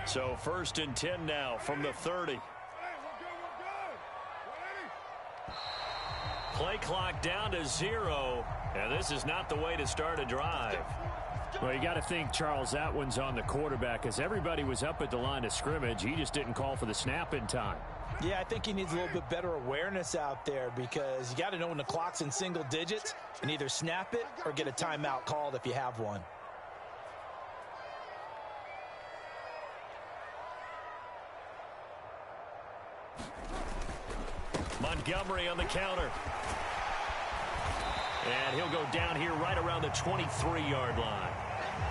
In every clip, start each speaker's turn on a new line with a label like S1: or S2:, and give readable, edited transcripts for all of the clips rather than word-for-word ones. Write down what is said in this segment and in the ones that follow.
S1: So 1st and 10 now from the 30. Play clock down to 0, and this is not the way to start a drive.
S2: Well, you got to think, Charles, that one's on the quarterback, as everybody was up at the line of scrimmage. He just didn't call for the snap in time.
S3: Yeah, I think he needs a little bit better awareness out there, because you got to know when the clock's in single digits and either snap it or get a timeout called if you have one.
S1: Montgomery on the counter. And he'll go down here right around the 23-yard line.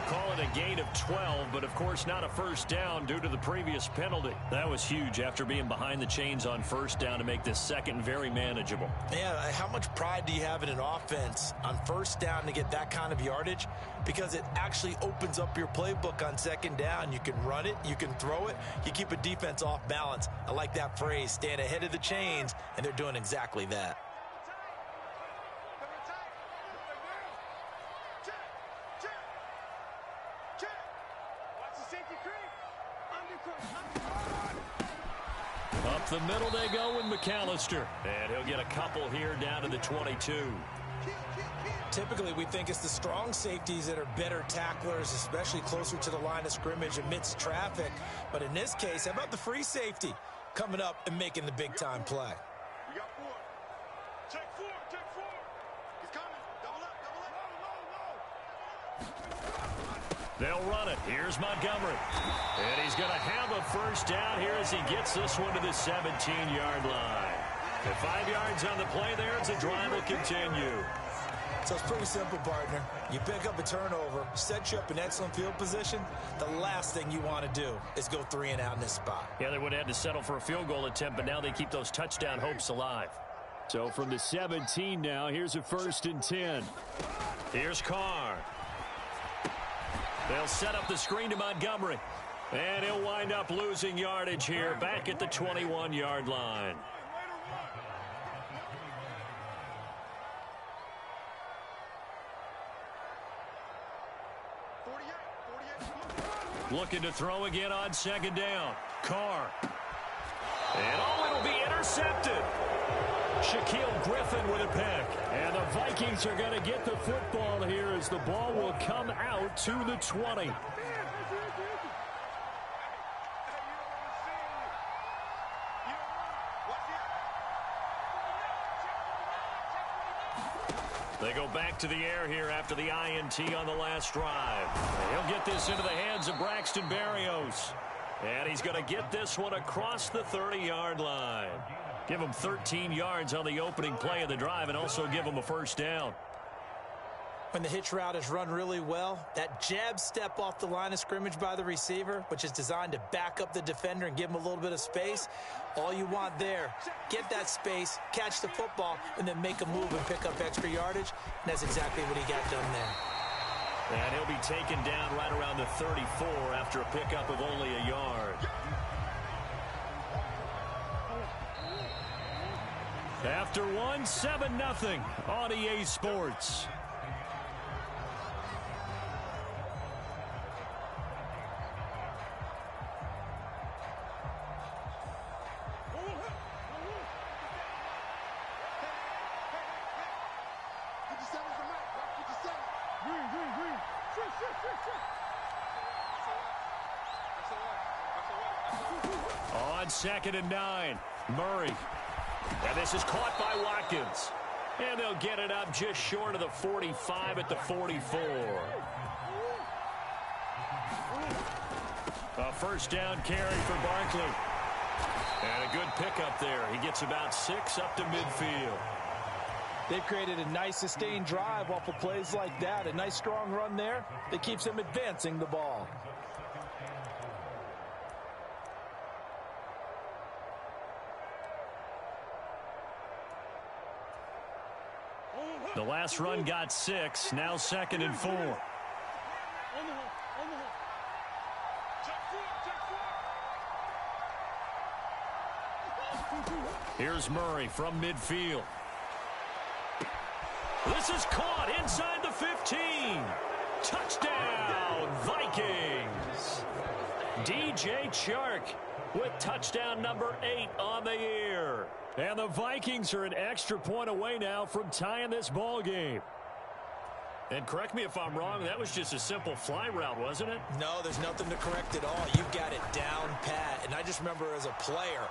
S1: Call it a gain of 12, but of course not a first down due to the previous penalty. That was huge after being behind the chains on first down to make this second very manageable.
S3: Yeah, how much pride do you have in an offense on first down to get that kind of yardage? Because it actually opens up your playbook on second down. You can run it, you can throw it, you keep a defense off balance. I like that phrase, stand ahead of the chains, and they're doing exactly that.
S1: Up the middle they go with McAllister. And he'll get a couple here down to the 22.
S3: Typically, we think it's the strong safeties that are better tacklers, especially closer to the line of scrimmage amidst traffic. But in this case, how about the free safety coming up and making the big-time play?
S4: We got 4. Check 4, check 4. He's coming. Double up,
S1: They'll run it. Here's Montgomery. And he's going to have a first down here as he gets this one to the 17-yard line. At 5 yards on the play there, the drive will continue.
S3: So it's pretty simple, partner. You pick up a turnover, set you up in excellent field position. The last thing you want to do is go 3 and out in this spot.
S1: Yeah, they would have had to settle for a field goal attempt, but now they keep those touchdown hopes alive.
S2: So from the 17 now, here's a 1st and 10.
S1: Here's Carr. They'll set up the screen to Montgomery. And he'll wind up losing yardage here back at the 21-yard line. Looking to throw again on second down. Carr. And it'll be intercepted. Shaquille Griffin with a pick.
S2: And the Vikings are going to get the football here as the ball will come out to the 20.
S1: They go back to the air here after the INT on the last drive. He'll get this into the hands of Braxton Berrios. And he's going to get this one across the 30-yard line. Give him 13 yards on the opening play of the drive and also give him a first down.
S3: When the hitch route is run really well, that jab step off the line of scrimmage by the receiver, which is designed to back up the defender and give him a little bit of space, all you want there, get that space, catch the football, and then make a move and pick up extra yardage. And that's exactly what he got done there.
S1: And he'll be taken down right around the 34 after a pickup of only a yard. After one, 7-0 on EA Sports. On 2nd and 9, Murray. And this is caught by Watkins. And they'll get it up just short of the 45 at the 44. A first down carry for Barkley. And a good pickup there. He gets about 6 up to midfield.
S3: They've created a nice sustained drive off of plays like that. A nice strong run there that keeps them advancing the ball.
S1: The last run got 6. Now 2nd and 4. Here's Murray from midfield. This is caught inside the 15. Touchdown, Vikings! DJ Chark with touchdown number 8 on the year.
S2: And the Vikings are an extra point away now from tying this ball game.
S1: And correct me if I'm wrong, that was just a simple fly route, wasn't it?
S3: No, there's nothing to correct at all. You've got it down pat. And I just remember as a player,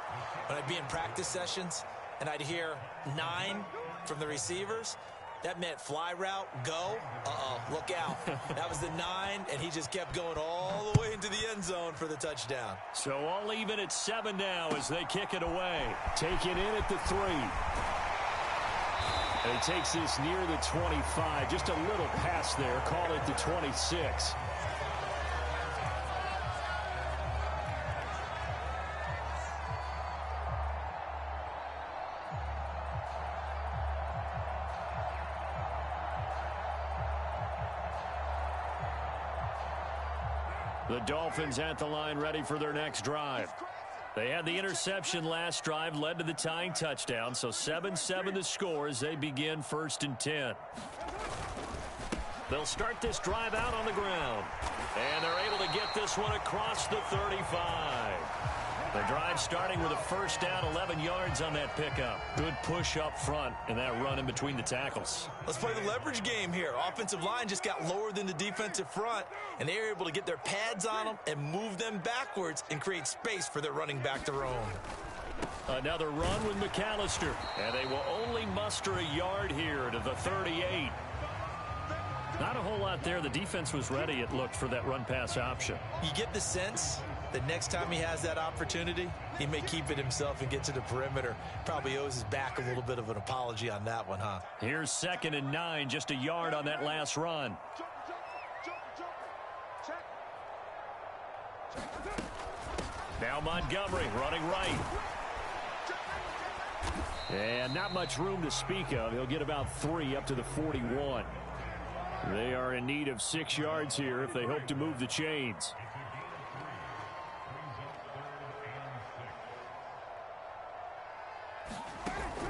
S3: when I'd be in practice sessions and I'd hear 9 from the receivers, that meant fly route, go. Look out. That was the 9, and he just kept going all the way into the end zone for the touchdown.
S2: So all even at 7 now as they kick it away. Take it in at the 3. And he takes this near the 25. Just a little pass there. Call it the 26. The Dolphins at the line ready for their next drive. They had the interception last drive, led to the tying touchdown, so 7-7 the score as they begin 1st and 10.
S1: They'll start this drive out on the ground, and they're able to get this one across the 35. The drive starting with a first down, 11 yards on that pickup. Good push up front and that run in between the tackles.
S3: Let's play the leverage game here. Offensive line just got lower than the defensive front, and they were able to get their pads on them and move them backwards and create space for their running back to roam.
S2: Another run with McAllister.
S1: And they will only muster a yard here to the 38.
S2: Not a whole lot there. The defense was ready, it looked, for that run-pass option.
S3: You get the sense that next time he has that opportunity, he may keep it himself and get to the perimeter. Probably owes his back a little bit of an apology on that one, huh?
S2: Here's 2nd and 9, just a yard on that last run.
S1: Now Montgomery running right.
S2: And not much room to speak of. He'll get about 3 up to the 41. They are in need of 6 yards here if they hope to move the chains.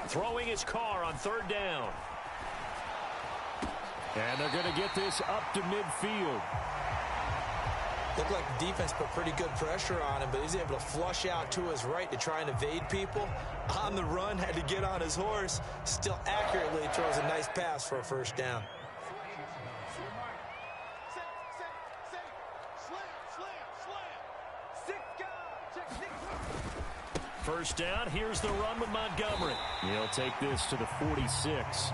S1: Throwing his car on 3rd down.
S2: And they're going to get this up to midfield.
S3: Looked like the defense put pretty good pressure on him, but he's able to flush out to his right to try and evade people. On the run, had to get on his horse. Still accurately throws a nice pass for a first down.
S1: First down, here's the run with Montgomery.
S2: He'll take this to the 46.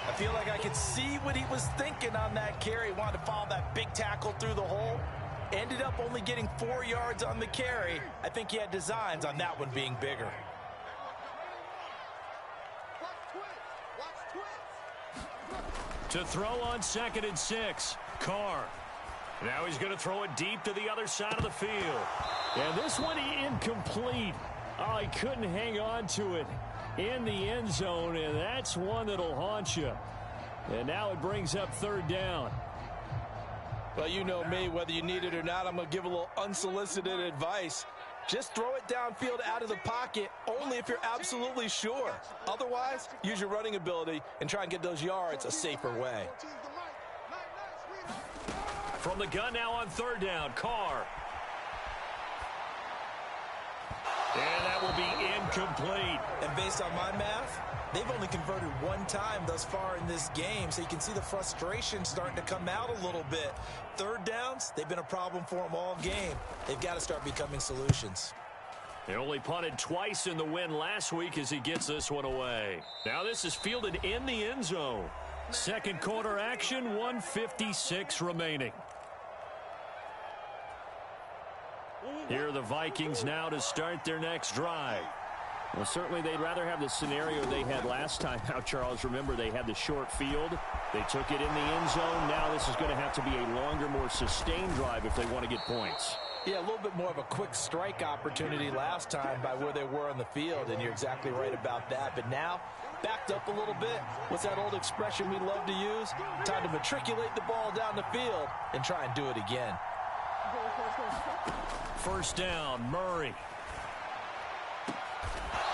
S3: I feel like I could see what he was thinking on that carry. He wanted to follow that big tackle through the hole. Ended up only getting 4 yards on the carry. I think he had designs on that one being bigger.
S1: To throw on 2nd and 6, Carr. Now he's going to throw it deep to the other side of the field.
S2: And this one incomplete. Oh, he couldn't hang on to it in the end zone, and that's one that'll haunt you. And now it brings up 3rd down.
S3: Well, you know me, whether you need it or not, I'm going to give a little unsolicited advice. Just throw it downfield out of the pocket only if you're absolutely sure. Otherwise, use your running ability and try and get those yards a safer way.
S1: From the gun now on 3rd down, Carr. And that will be incomplete.
S3: And based on my math, they've only converted 1 time thus far in this game, so you can see the frustration starting to come out a little bit. 3rd downs, they've been a problem for them all game. They've got to start becoming solutions.
S1: They only punted twice in the win last week as he gets this one away. Now this is fielded in the end zone.
S2: 2nd quarter action, 1:56 remaining. Here are the Vikings now to start their next drive. Well, certainly they'd rather have the scenario they had last time out, Charles. Remember, they had the short field. They took it in the end zone. Now this is going to have to be a longer, more sustained drive if they want to get points.
S3: Yeah, a little bit more of a quick strike opportunity last time by where they were on the field, and you're exactly right about that. But now, backed up a little bit. What's that old expression we love to use? Time to matriculate the ball down the field and try and do it again.
S2: First down, Murray.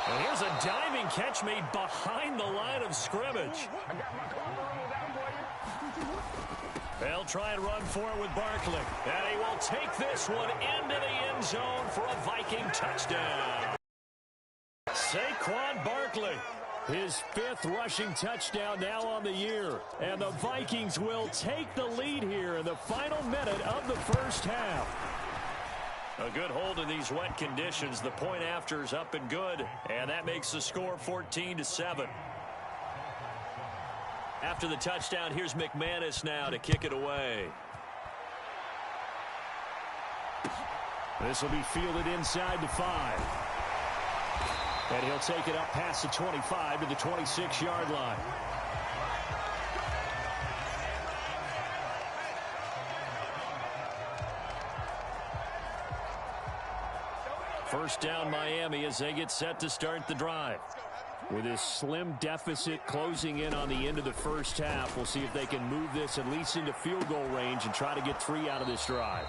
S1: And here's There's a diving catch made behind the line of scrimmage. They'll try and run for it with Barkley. And he will take this one into the end zone for a Viking touchdown. Saquon Barkley, his 5th rushing touchdown now on the year. And the Vikings will take the lead here in the final minute of the first half. A good hold in these wet conditions. The point after is up and good. And that makes the score 14-7. After the touchdown, here's McManus now to kick it away. This will be fielded inside the 5. And he'll take it up past the 25 to the 26-yard line. First down Miami as they get set to start the drive. With this slim deficit closing in on the end of the first half, we'll see if they can move this at least into field goal range and try to get 3 out of this drive.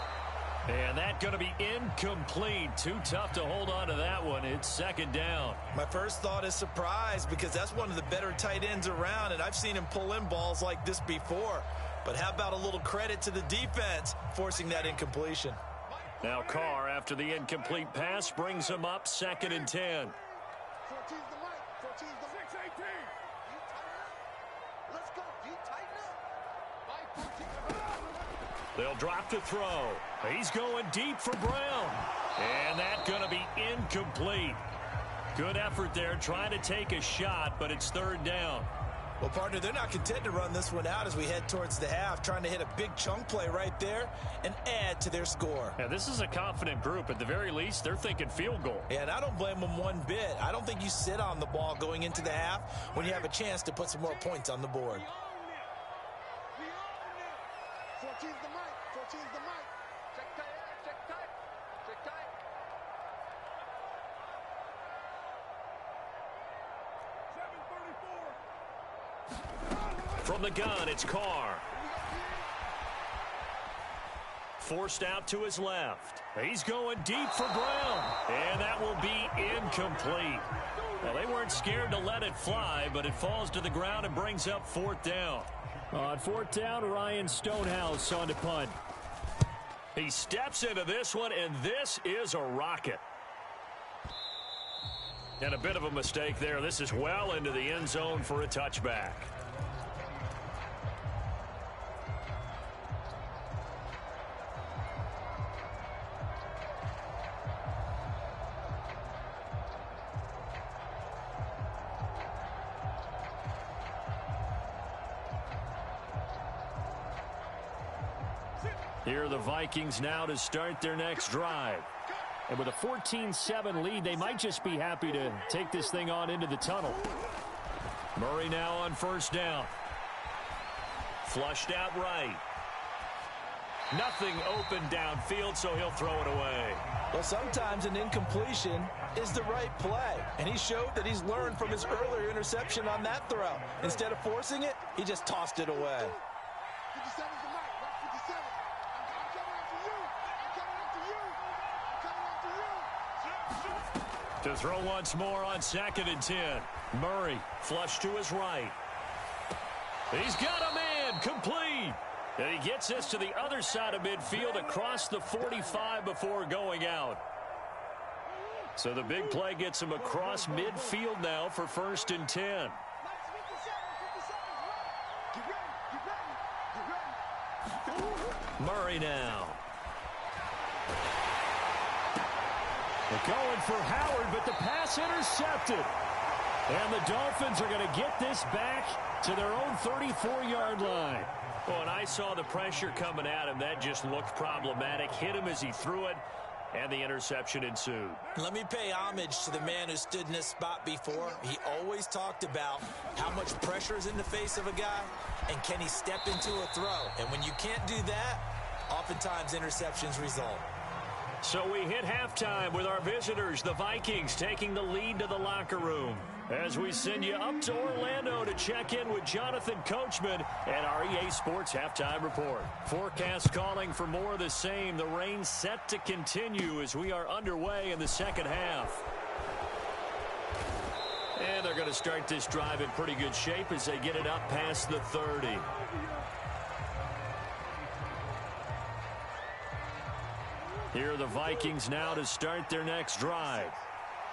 S1: And that's going to be incomplete. Too tough to hold on to that one. It's second down.
S3: My first thought is surprise because that's one of the better tight ends around, and I've seen him pull in balls like this before. But how about a little credit to the defense forcing that incompletion?
S1: Now Carr, after the incomplete pass, brings him up 2nd and 10.
S4: 14's the mic. 14's the 6-18. Let's go. You tighten up.
S1: They'll drop to throw. He's going deep for Brown. And that's going to be incomplete. Good effort there trying to take a shot, but it's 3rd down.
S3: Well, partner, they're not content to run this one out as we head towards the half, trying to hit a big chunk play right there and add to their score.
S1: Yeah, this is a confident group. At the very least, they're thinking field goal.
S3: Yeah, and I don't blame them one bit. I don't think you sit on the ball going into the half when you have a chance to put some more points on the board.
S4: 14's the mic. 14's the mic. Check tight. Check tight. Check tight.
S1: From the gun, it's Carr. Forced out to his left. He's going deep for Brown. And that will be incomplete. Well, they weren't scared to let it fly, but it falls to the ground and brings up 4th down.
S2: On 4th down, Ryan Stonehouse on to punt.
S1: He steps into this one, and this is a rocket. And a bit of a mistake there. This is well into the end zone for a touchback. Here are the Vikings now to start their next drive.
S2: And with a 14-7 lead, they might just be happy to take this thing on into the tunnel.
S1: Murray now on 1st down. Flushed out right. Nothing open downfield, so he'll throw it away.
S3: Well, sometimes an incompletion is the right play, and he showed that he's learned from his earlier interception on that throw. Instead of forcing it, he just tossed it away.
S4: 57's the mic. Right, 57. I'm coming after you. I'm coming after you.
S1: To throw once more on 2nd and 10. Murray flush to his right. He's got a man complete. And he gets this to the other side of midfield across the 45 before going out. So the big play gets him across midfield now for 1st and 10. Murray now. They're going for Howard, but the pass intercepted. And the Dolphins are going to get this back to their own 34-yard line. Well, and I saw the pressure coming at him. That just looked problematic. Hit him as he threw it, and the interception ensued.
S3: Let me pay homage to the man who stood in this spot before. He always talked about how much pressure is in the face of a guy, and can he step into a throw. And when you can't do that, oftentimes interceptions result.
S1: So we hit halftime with our visitors, the Vikings, taking the lead to the locker room. As we send you up to Orlando to check in with Jonathan Coachman and our EA Sports Halftime Report. Forecast calling for more of the same. The rain set to continue as we are underway in the second half. going to start this drive in pretty good shape as they get it up past the 30. Here are the Vikings now to start their next drive.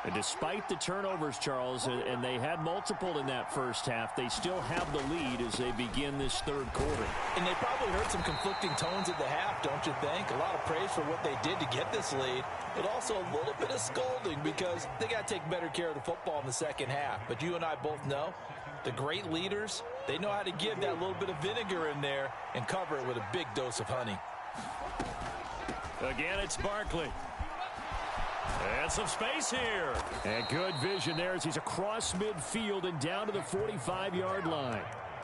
S1: And despite the turnovers, Charles, and they had multiple in that first half, they still have the lead as they begin this third quarter.
S3: And they probably heard some conflicting tones at the half, don't you think? A lot of praise for what they did to get this lead, but also a little bit of scolding because they got to take better care of the football in the second half. But you and I both know the great leaders, they know how to give that little bit of vinegar in there and cover it with a big dose of honey.
S1: Again, it's Barkley. And some space here.
S2: And good vision there as he's across midfield and down to the 45-yard line.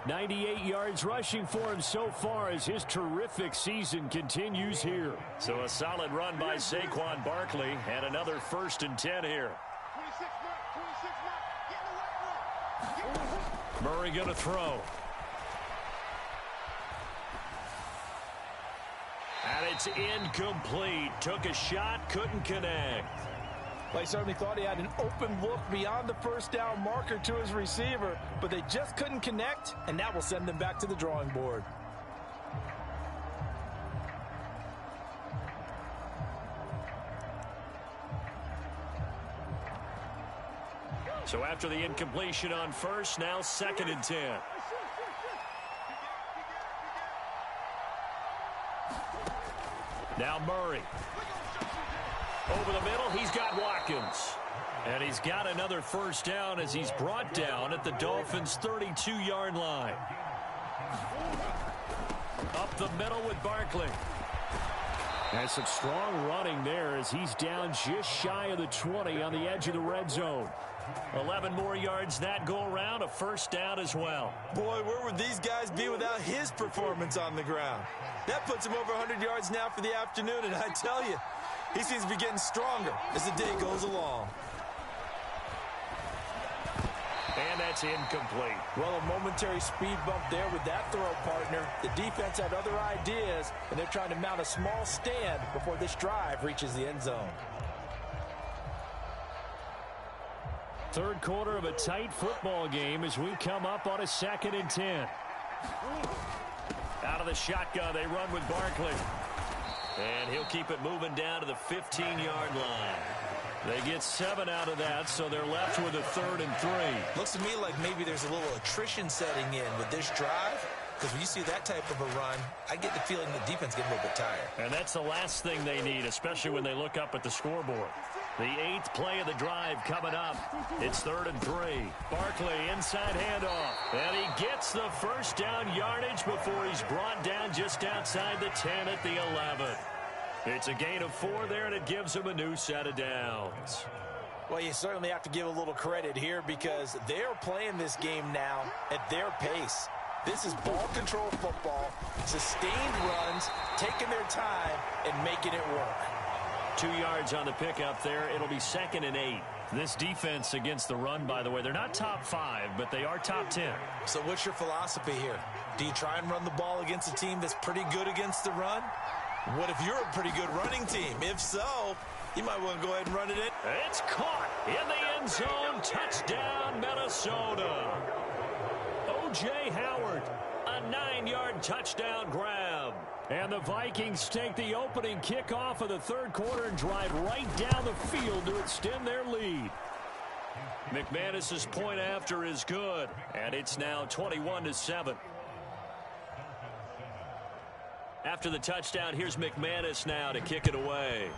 S2: 98 yards rushing for him so far as his terrific season continues here.
S1: So a solid run by Saquon Barkley and another 1st and 10 here.
S4: 26 mark, 26 mark. Get in the right row.
S1: Murray going to throw. And it's incomplete. Took a shot, couldn't connect.
S3: Well, he certainly thought he had an open look beyond the first down marker to his receiver, but they just couldn't connect, and that will send them back to the drawing board.
S1: So after the incompletion on first, now 2nd and 10. Now Murray. Over the middle, he's got Watkins. And he's got another 1st down as he's brought down at the Dolphins' 32-yard line. Up the middle with Barkley.
S2: And some strong running there as he's down just shy of the 20 on the edge of the red zone.
S1: 11 more yards that go around, a 1st down as well.
S3: Boy, where would these guys be without his performance on the ground? That puts him over 100 yards now for the afternoon, and I tell you, he seems to be getting stronger as the day goes along.
S1: And that's incomplete.
S3: Well, a momentary speed bump there with that throw, partner. The defense had other ideas, and they're trying to mount a small stand before this drive reaches the end zone.
S2: Third quarter of a tight football game as we come up on a 2nd and 10.
S1: Out of the shotgun, they run with Barkley. And he'll keep it moving down to the 15-yard line. They get 7 out of that, so they're left with a 3rd and 3.
S3: Looks to me like maybe there's a little attrition setting in with this drive, because when you see that type of a run, I get the feeling the defense gets a little bit tired.
S1: And that's the last thing they need, especially when they look up at the scoreboard. The 8th play of the drive coming up. It's 3rd and 3. Barkley inside handoff. And he gets the 1st down yardage before he's brought down just outside the 10 at the 11. It's a gain of 4 there, and it gives him a new set of downs.
S3: Well, you certainly have to give a little credit here because they're playing this game now at their pace. This is ball control football, sustained runs, taking their time, and making it work.
S1: 2 yards on the pickup there. It'll be 2nd and 8. This defense against the run, by the way, they're not top 5, but they are top 10.
S3: So what's your philosophy here? Do you try and run the ball against a team that's pretty good against the run? What if you're a pretty good running team? If so, you might want to go ahead and run it in.
S1: It's caught in the end zone. Touchdown, Minnesota. O.J. Howard, a 9-yard touchdown grab.
S2: And the Vikings take the opening kickoff of the third quarter and drive right down the field to extend their lead.
S1: McManus's point after is good, and it's now 21-7. After the touchdown, here's McManus now to kick it away.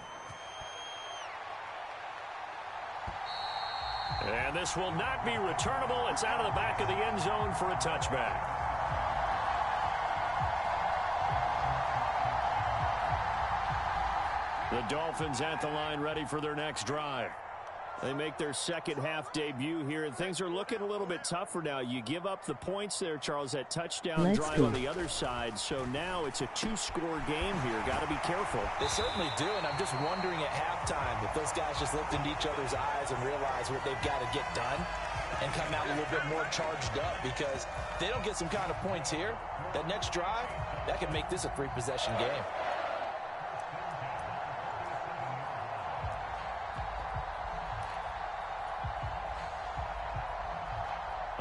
S1: And this will not be returnable. It's out of the back of the end zone for a touchback. The Dolphins at the line ready for their next drive.
S2: They make their second half debut here, and things are looking a little bit tougher now. You give up the points there, Charles, that touchdown drive on the other side. So now it's a 2-score game here. Got to be careful.
S3: They certainly do, and I'm just wondering at halftime if those guys just looked into each other's eyes and realized what they've got to get done and come out a little bit more charged up, because if they don't get some kind of points here, that next drive, that could make this a 3-possession game.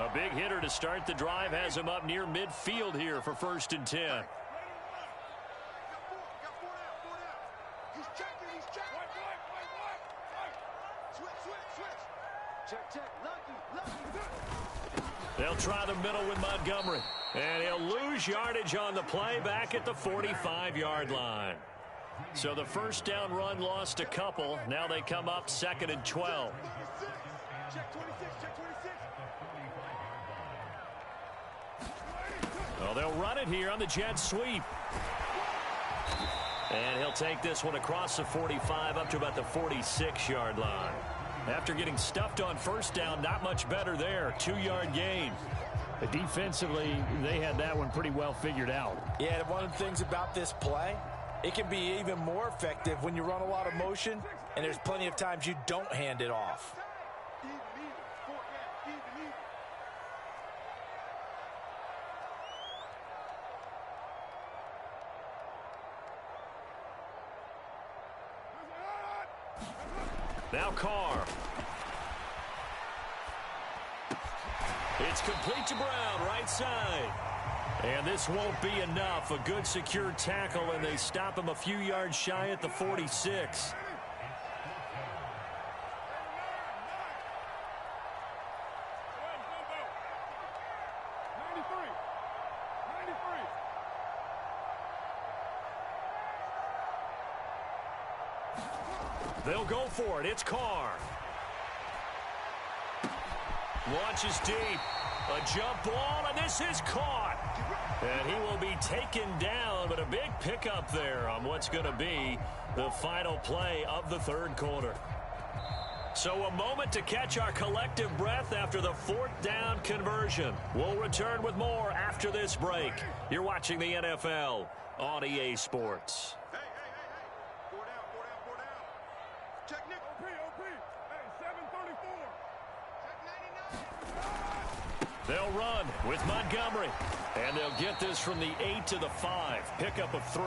S1: A big hitter to start the drive has him up near midfield here for 1st and 10.
S4: He's checking. Switch. Check. Lucky.
S1: They'll try the middle with Montgomery. And he'll lose yardage on the play back at the 45-yard line. So the first down run lost a couple. Now they come up 2nd and 12.
S4: Check 26.
S1: Well, they'll run it here on the jet sweep. And he'll take this one across the 45 up to about the 46-yard line. After getting stuffed on first down, not much better there. 2-yard gain.
S2: Defensively, they had that one pretty well figured out.
S3: Yeah, one of the things about this play, it can be even more effective when you run a lot of motion, and there's plenty of times you don't hand it off.
S1: Now Carr. It's complete to Brown, right side. And this won't be enough. A good secure tackle, and they stop him a few yards shy at the 46. They'll go for it. It's Carr. Launches deep. A jump ball, and this is caught. And he will be taken down, but a big pickup there on what's going to be the final play of the 3rd quarter. So a moment to catch our collective breath after the 4th down conversion. We'll return with more after this break. You're watching the NFL on EA Sports.
S4: Hey. 4 down. Check Nick. OP. Hey, 734. Check 99.
S1: They'll run with Montgomery. And they'll get this from the 8 to the 5. Pickup of 3.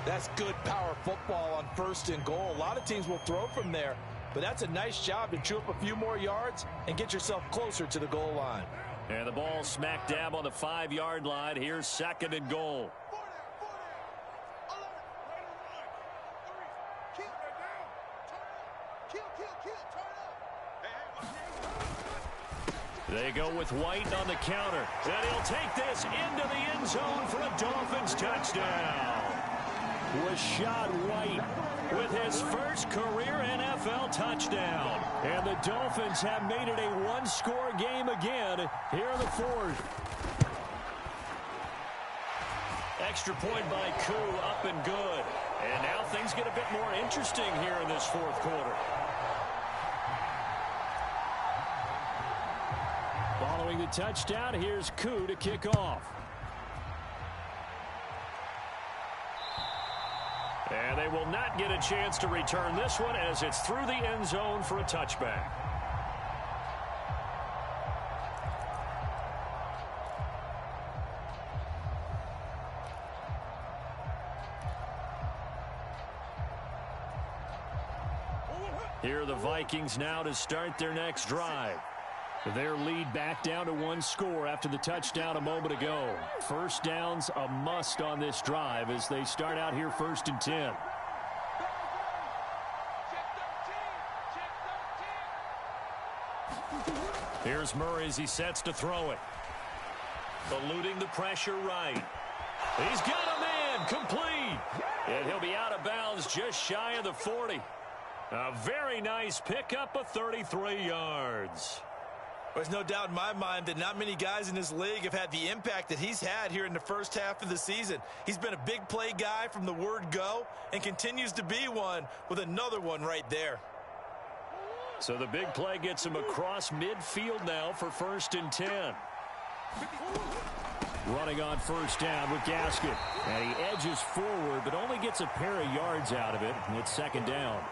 S3: That's good power football on 1st and goal. A lot of teams will throw from there, but that's a nice job to chew up a few more yards and get yourself closer to the goal line.
S1: And the ball smack dab on the 5-yard line. Here's 2nd and goal. They go with White on the counter. And he'll take this into the end zone for a Dolphins touchdown. Rashad White with his first career NFL touchdown. And the Dolphins have made it a one-score game again here in the 4th. Extra point by Koo, up and good. And now things get a bit more interesting here in this 4th quarter.
S2: Following the touchdown, here's Koo to kick off.
S1: And they will not get a chance to return this one as it's through the end zone for a touchback. Here are the Vikings now to start their next drive.
S2: Their lead back down to 1 score after the touchdown a moment ago. First down's a must on this drive as they start out here 1st and 10.
S1: Here's Murray as he sets to throw it. Eluding the pressure right. He's got a man complete. And he'll be out of bounds just shy of the 40. A very nice pickup of 33 yards.
S3: There's no doubt in my mind that not many guys in this league have had the impact that he's had here in the first half of the season. He's been a big play guy from the word go and continues to be one with another one right there.
S1: So the big play gets him across midfield now for 1st and 10.
S2: Running on first down with Gaskin. And he edges forward but only gets a pair of yards out of it. And it's 2nd down.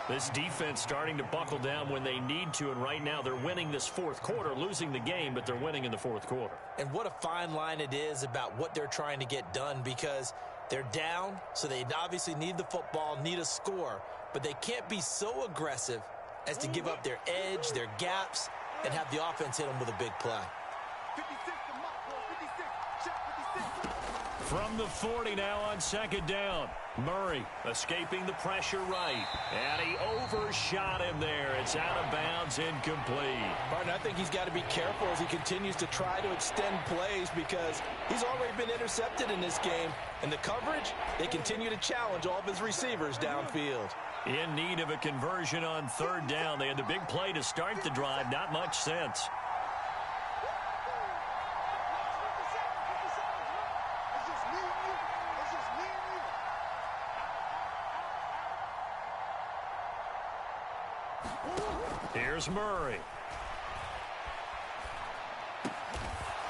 S1: This defense starting to buckle down when they need to, and right now they're winning this 4th quarter, losing the game, but they're winning in the 4th quarter.
S3: And what a fine line it is about what they're trying to get done, because they're down, so they obviously need the football, need a score, but they can't be so aggressive as to give up their edge, their gaps, and have the offense hit them with a big play.
S4: 56 to Mott, boy. 56. Check 56.
S1: From the 40 now on second down. Murray escaping the pressure right. And he overshot him there. It's out of bounds, incomplete.
S5: Martin, I think he's got to be careful as he continues to try to extend plays because he's already been intercepted in this game. And the coverage, they continue to challenge all of his receivers downfield.
S1: In need of a conversion on third down. They had the big play to start the drive. Not much sense. Here's Murray.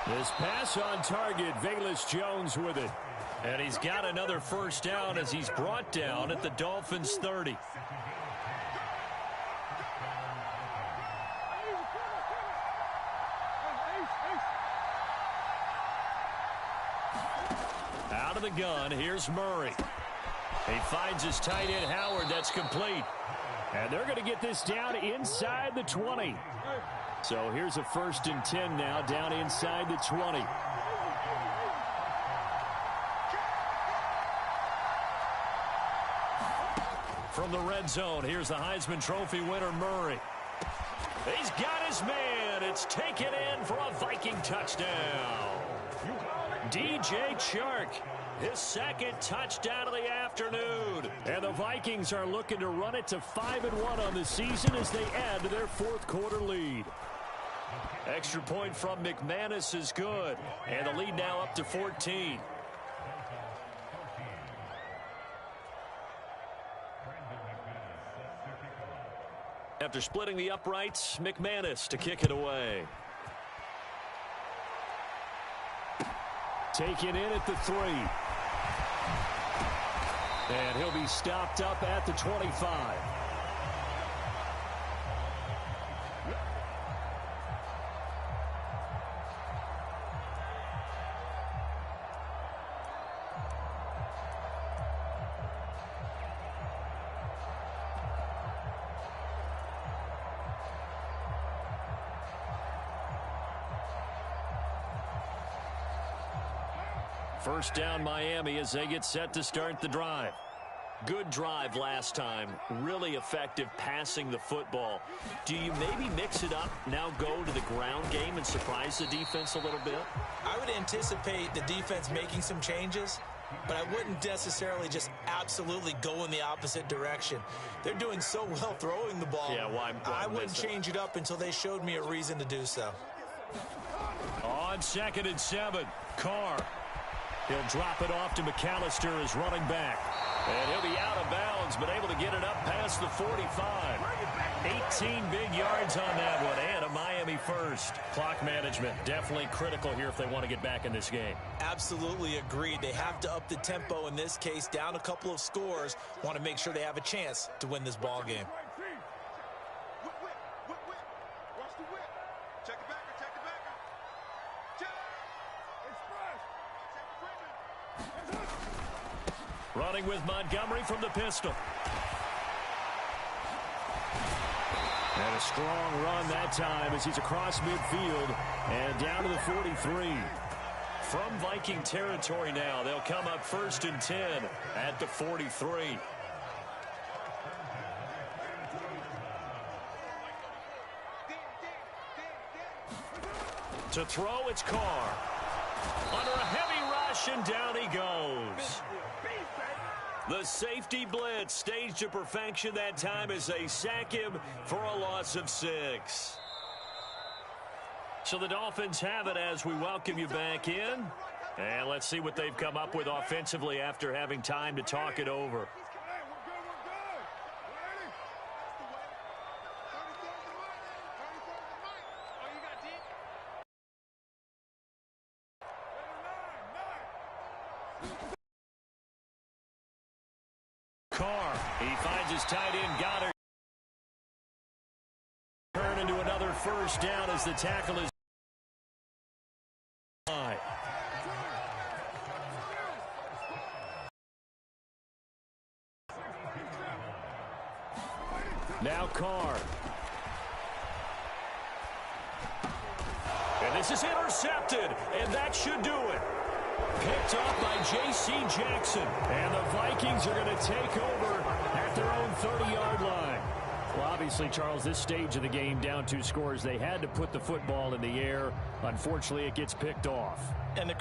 S1: This pass on target, Velus Jones with it. And he's got another first down as he's brought down at the Dolphins' 30. Out of the gun, here's Murray. He finds his tight end, Howard. That's complete. And they're going to get this down inside the 20. So here's a 1st and 10 now, down inside the 20. From the red zone, here's the Heisman Trophy winner, Murray. He's got his man. It's taken in for a Viking touchdown. DJ Chark, his second touchdown of the afternoon. And the Vikings are looking to run it to 5-1 on the season as they add to their fourth quarter lead. Extra point from McManus is good. And the lead now up to 14. After splitting the uprights, McManus to kick it away. Taken in at the 3. And he'll be stopped up at the 25. First down Miami as they get set to start the drive. Good drive last time. Really effective passing the football. Do you maybe mix it up, now go to the ground game and surprise the defense a little bit?
S3: I would anticipate the defense making some changes, but I wouldn't necessarily just absolutely go in the opposite direction. They're doing so well throwing the ball.
S1: Yeah, why
S3: I wouldn't change it up until they showed me a reason to do so.
S1: On 2nd and 7, Carr. He'll drop it off to McAllister as running back. And he'll be out of bounds, but able to get it up past the 45. 18 big yards on that one, and a Miami first. Clock management, definitely critical here if they want to get back in this game.
S3: Absolutely agreed. They have to up the tempo in this case, down a couple of scores. Want to make sure they have a chance to win this ball game.
S4: Watch the whip. Check the backer, check the backer. Check. Express. Check the trigger.
S1: Running with Montgomery from the pistol. And a strong run that time as he's across midfield and down to the 43. From Viking territory now, they'll come up 1st and 10 at the 43. To throw, it's Carr. Under a heavy rush, and down he goes. The safety blitz staged to perfection that time as they sack him for a loss of 6. So the Dolphins have it as we welcome you back in. And let's see what they've come up with offensively after having time to talk it over. Carr, he finds his tight end, Goddard. Turn into another first down as the tackle is high. Now Carr. This is intercepted, and that should do it. Picked up by J.C. Jackson. And the Vikings are going to take over at their own 30-yard line.
S2: Well, obviously, Charles, this stage of the game, down 2 scores, they had to put the football in the air. Unfortunately, it gets picked off.
S3: And the